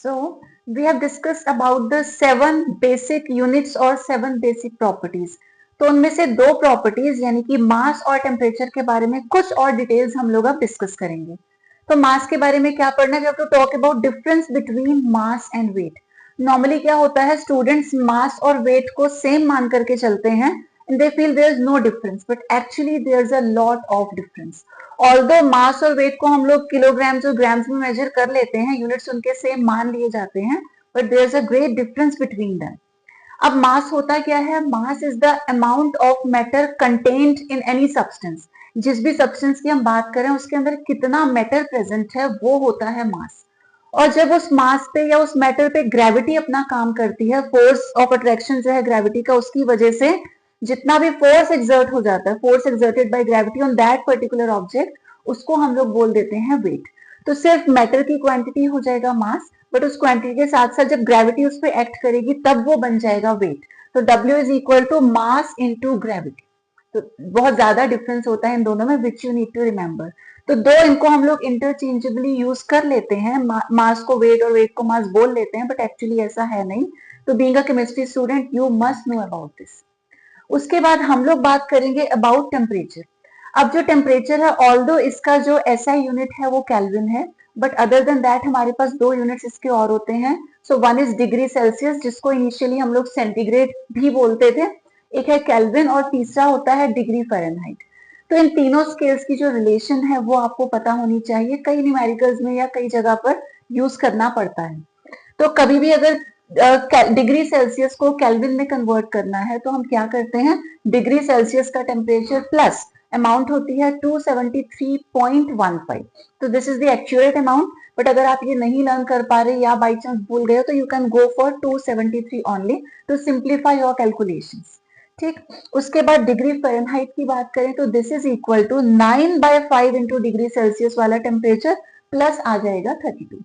So we have discussed about the 7 basic units or 7 basic properties. तो उनमें से 2 properties यानी कि मास और टेम्परेचर के बारे में कुछ और डिटेल्स हम लोग अब डिस्कस करेंगे. तो मास के बारे में क्या पढ़ना है? We have to talk about difference between mass and weight. Normally क्या होता है, स्टूडेंट्स मास और वेट को सेम मान करके चलते हैं and they feel there is no difference, but actually there is a lot of difference. Although mass और वेट को हम लोग किलोग्राम्स और ग्राम्स में मेजर कर लेते हैं, यूनिट्स उनके सेम मान लिए जाते हैं, but there is a great difference between them. अब मास होता क्या है? Mass is the amount of matter contained in any substance. जिस भी सब्सटेंस की हम बात करें उसके अंदर कितना मैटर प्रेजेंट है वो होता है मास. और जब उस मास पे या उस मैटर पे ग्रेविटी अपना काम करती है, फोर्स ऑफ अट्रैक्शन जो है ग्रेविटी का, उसकी वजह से जितना भी फोर्स एक्सर्ट हो जाता है, force exerted by gravity on that particular object, उसको हम लोग बोल देते हैं वेट. तो सिर्फ मैटर की क्वांटिटी हो जाएगा मास, बट उस क्वांटिटी के साथ साथ जब ग्रेविटी उस पर एक्ट करेगी तब वो बन जाएगा वेट. तो W is equal to mass into gravity. तो बहुत ज्यादा डिफरेंस होता है इन दोनों में, which you need to remember. तो दो इनको हम लोग इंटरचेंजेबली यूज कर लेते हैं, मास को वेट और वेट को मास बोल लेते हैं, बट एक्चुअली ऐसा है नहीं. तो being a chemistry student you must know about this. उसके बाद हम लोग बात करेंगे अबाउट टेम्परेचर. अब जो टेम्परेचर है, ऑल्दो इसका जो SI यूनिट है वो केल्विन है, बट अदर देन दैट हमारे पास 2 यूनिट्स इसके और होते हैं. So one is degree Celsius, जिसको इनिशियली हम लोग सेंटीग्रेड भी बोलते थे, एक है केल्विन, और तीसरा होता है डिग्री फ़ारेनहाइट. तो इन तीनों स्केल्स की जो रिलेशन है वो आपको पता होनी चाहिए. कई न्यूमेरिकल्स में या कई जगह पर यूज करना पड़ता है. तो कभी भी अगर डिग्री सेल्सियस को केल्विन में कन्वर्ट करना है तो हम क्या करते हैं, डिग्री सेल्सियस का टेम्परेचर प्लस अमाउंट होती है 273.15. तो this is the accurate amount. But अगर आप ये नहीं लर्न कर पा रहे या बाई चांस भूल गए तो you can go for 273 only to simplify your calculations. ठीक. उसके बाद डिग्री फ़ारेनहाइट की बात करें तो this is equal to 9/5 into degree Celsius वाला टेम्परेचर प्लस आ जाएगा 32.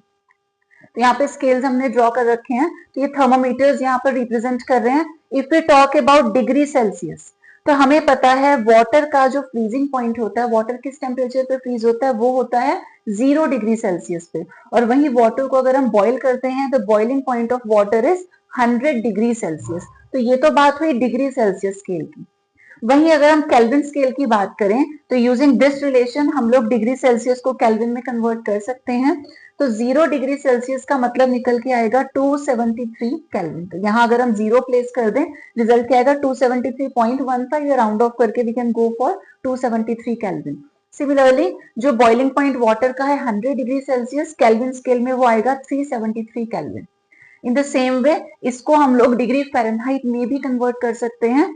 तो यहाँ पे स्केल्स हमने ड्रॉ कर रखे हैं. तो ये थर्मोमीटर्स यहाँ पर रिप्रेजेंट कर रहे हैं. If we talk about degree Celsius, तो हमें पता है वाटर का जो फ्रीजिंग पॉइंट होता है, वाटर किस टेम्परेचर पे फ्रीज होता है, वो होता है 0 डिग्री सेल्सियस पे. और वहीं वाटर को अगर हम बॉईल करते हैं तो boiling point of water is 100 degree Celsius. तो ये तो बात हुई डिग्री सेल्सियस स्केल की. वहीं अगर हम केल्विन स्केल की बात करें तो यूजिंग दिस रिलेशन हम लोग डिग्री सेल्सियस को केल्विन में कन्वर्ट कर सकते हैं. तो 0 डिग्री सेल्सियस का मतलब निकल के आएगा 273 केल्विन. तो यहाँ अगर हम 0 प्लेस कर दें, रिजल्ट क्या आएगा 273.15. या राउंड ऑफ करके we can go for 273 kelvin. Similarly जो बॉइलिंग पॉइंट वाटर का है 100 डिग्री सेल्सियस, केल्विन स्केल में वो आएगा 373 kelvin. In the same way इसको हम लोग डिग्री फ़ारेनहाइट में भी कन्वर्ट कर सकते हैं.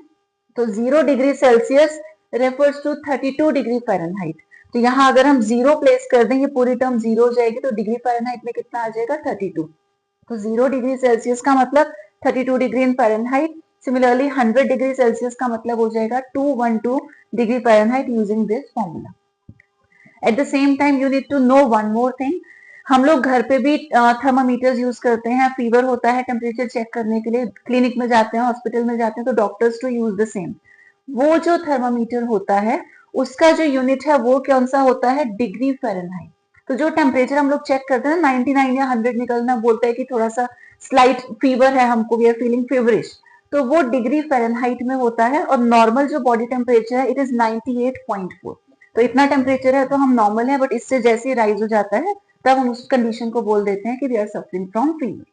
तो 0 degree Celsius refers to 32 degree Fahrenheit. तो यहाँ अगर हम 0 प्लेस कर दें, ये पूरी टर्म 0 हो जाएगी, तो डिग्री फ़ारेनहाइट में कितना आ जाएगा 32. तो 0 डिग्री सेल्सियस का मतलब 32 degree in Fahrenheit. Similarly 100 degree Celsius का मतलब हो जाएगा 212 degree Fahrenheit using this formula. At the same time you need to know one more thing. हम लोग घर पे भी थर्मामीटर्स यूज करते हैं. फीवर होता है, टेम्परेचर चेक करने के लिए क्लिनिक में जाते हैं, हॉस्पिटल में जाते हैं, तो doctors to use the same. वो जो थर्मामीटर होता है उसका जो यूनिट है वो कौन सा होता है, डिग्री फ़ारेनहाइट. तो जो टेम्परेचर हम लोग चेक करते हैं 99 या 100 निकलना बोलता है कि थोड़ा सा स्लाइट फीवर है हमको, वी आर फीलिंग फीवरिश, तो वो डिग्री फ़ारेनहाइट में होता है. और नॉर्मल जो बॉडी टेम्परेचर है इट इज 98.4. तो इतना टेम्परेचर है तो हम नॉर्मल है, बट इससे जैसे ही राइज हो जाता है तब हम उस कंडीशन को बोल देते हैं कि we are suffering from fever.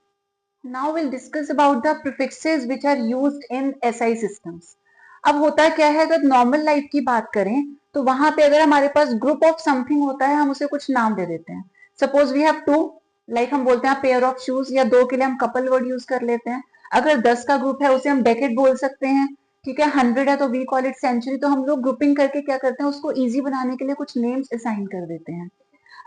Now will discuss about the prefixes which are used in SI systems. अब होता क्या है, अगर नॉर्मल लाइफ की बात करें तो वहां पे अगर हमारे पास ग्रुप ऑफ समथिंग होता है हम उसे कुछ नाम दे देते हैं. सपोज वी हैव 2, लाइक हम बोलते हैं पेयर ऑफ शूज, या 2 के लिए हम कपल वर्ड यूज कर लेते हैं. अगर 10 का ग्रुप है उसे हम डेकेड बोल सकते हैं. ठीक है, 100 है तो वी कॉल इट सेंचुरी. तो हम लोग ग्रुपिंग करके क्या करते हैं, उसको इजी बनाने के लिए कुछ नेम्स असाइन कर देते हैं.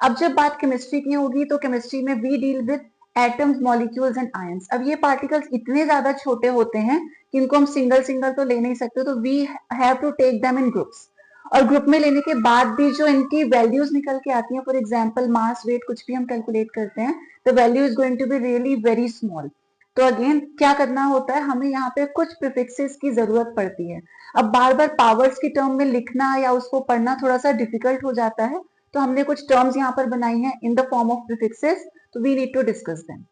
अब जब बात केमिस्ट्री की होगी तो केमिस्ट्री में we deal with atoms, molecules and ions. अब ये पार्टिकल्स इतने ज्यादा छोटे होते हैं कि इनको हम सिंगल सिंगल तो ले नहीं सकते, तो we have to take them in groups. और ग्रुप में लेने के बाद भी जो इनकी वैल्यूज निकल के आती हैं, फॉर एग्जांपल मास, वेट, कुछ भी हम कैलकुलेट करते हैं, the value is going to be really very small. तो अगेन क्या करना होता है, हमें यहाँ पे कुछ प्रीफिक्सेस की जरूरत पड़ती है. अब बार बार पावर्स की टर्म में लिखना या उसको पढ़ना थोड़ा सा डिफिकल्ट हो जाता है, तो हमने कुछ टर्म्स यहाँ पर बनाई हैं in the form of prefixes. तो we need to discuss them.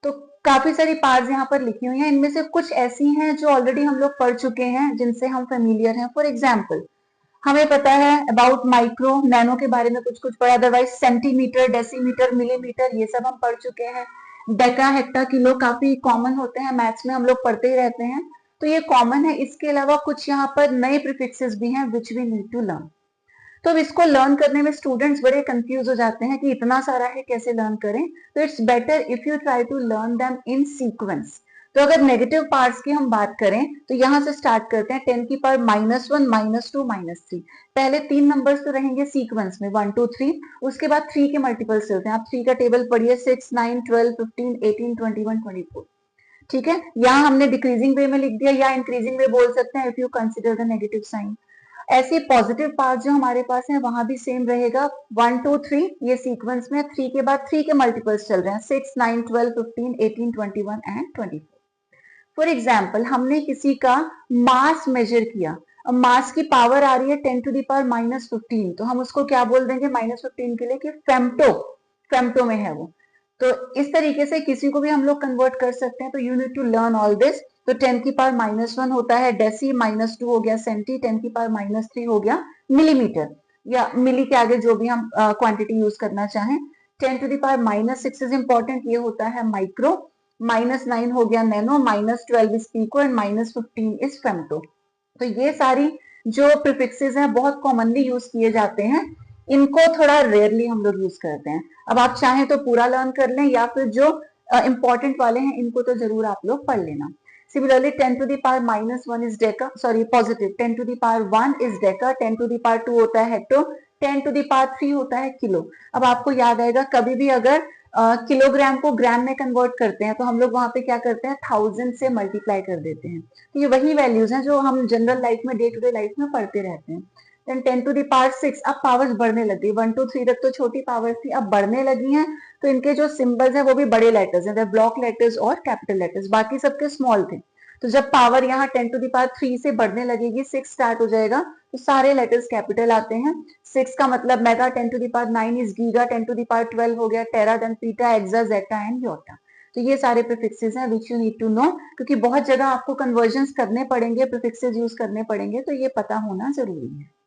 तो काफी सारी पार्ट्स यहाँ पर लिखी हुई हैं, इनमें से कुछ ऐसी हैं जो ऑलरेडी हम लोग पढ़ चुके हैं, जिनसे हम फेमिलियर हैं। फॉर एग्जाम्पल, हमें पता है अबाउट माइक्रो नैनो के बारे में कुछ कुछ पढ़ा, अदरवाइज सेंटीमीटर, डेसीमीटर, मिलीमीटर ये सब हम पढ़ चुके हैं। डेका, हेक्टा, किलो काफी कॉमन होते हैं, मैथ्स में हम लोग पढ़ते ही रहते हैं, तो ये कॉमन है। इसके अलावा कुछ यहाँ पर नए प्रीफिक्सेस भी हैं which we need to learn. तो अब इसको लर्न करने में स्टूडेंट्स बड़े कंफ्यूज हो जाते हैं कि इतना सारा है कैसे लर्न करें। तो it's better if you try to learn them in sequence. तो अगर नेगेटिव पार्ट्स की हम बात करें तो यहां से स्टार्ट करते हैं, 10 की पावर -1, -2, -3। पहले 3 नंबर्स तो रहेंगे सीक्वेंस में 1 2 3, उसके बाद 3 के मल्टीपल्स चलते हैं। आप 3 का टेबल पढ़िए, 6 9 12 15 18 21 24। ठीक है, यहाँ हमने डिक्रीजिंग वे में लिख दिया, या इंक्रीजिंग वे बोल सकते हैं if you consider the negative sign. ऐसे पॉजिटिव पार्ट जो हमारे पास है वहां भी सेम रहेगा, 1 2 3 ये सीक्वेंस में, 3 के बाद 3 के मल्टीपल्स चल रहे हैं, 6 9 12 15 18 21 एंड 24। फॉर एग्जाम्पल, हमने किसी का मास मेजर किया, अब मास की पावर आ रही है 10 टू द पावर -15, तो हम उसको क्या बोल देंगे -15 के लिए कि फेम्टो, फेम्टो में है वो। तो इस तरीके से किसी को भी हम लोग कन्वर्ट कर सकते हैं। तो you need to learn all this. तो 10 की पावर -1 होता है डेसी, -2 हो गया सेंटी, 10 की पावर -3 हो गया मिलीमीटर, या मिली के आगे जो भी हम क्वांटिटी यूज करना चाहें। 10 to the power -6 is important, ये होता है माइक्रो। -9 हो गया nano, -12 is pico and -15 is femto. तो ये सारी जो प्रीफिक्सेस हैं बहुत कॉमनली यूज किए जाते हैं, इनको थोड़ा रेयरली हम लोग यूज करते हैं। अब आप चाहें तो पूरा लर्न कर लें, या फिर जो इंपॉर्टेंट वाले हैं इनको तो जरूर आप लोग पढ़ लेना। Similarly 10 to the power -1 is deca, sorry positive, 10 to the power 1 is deca, 10 to the power 2 होता है हेक्टो, 10 टू द पावर 3 होता है किलो। अब आपको याद आएगा कभी भी अगर किलोग्राम को ग्राम में कन्वर्ट करते हैं तो हम लोग वहां पे क्या करते हैं, 1000 से मल्टीप्लाई कर देते हैं। तो ये वही वैल्यूज हैं जो हम जनरल लाइफ में, डे टू डे लाइफ में पढ़ते रहते हैं। देन 10 टू द पावर 6, अब पावर्स बढ़ने लग गई, 1 2 3 तक तो छोटी पावर्स थी, अब बढ़ने लगी हैं, तो इनके जो सिंबल्स हैं वो भी बड़े लेटर्स हैं, ब्लॉक लेटर्स और कैपिटल लेटर्स, बाकी सबके स्मॉल थे। तो जब पावर यहाँ 10 टू द पावर 3 से बढ़ने लगेगी, 6 स्टार्ट हो जाएगा, तो सारे लेटर्स कैपिटल आते हैं। 6 का मतलब mega, 10 to the power 9 is giga, 10 to the power 12 हो गया tera, then peta, exa, zetta and yotta. तो ये सारे प्रीफिक्सेस हैं which you need to know, क्योंकि बहुत जगह आपको कन्वर्जन करने पड़ेंगे, प्रीफिक्सेस यूज करने पड़ेंगे, तो ये पता होना जरूरी है।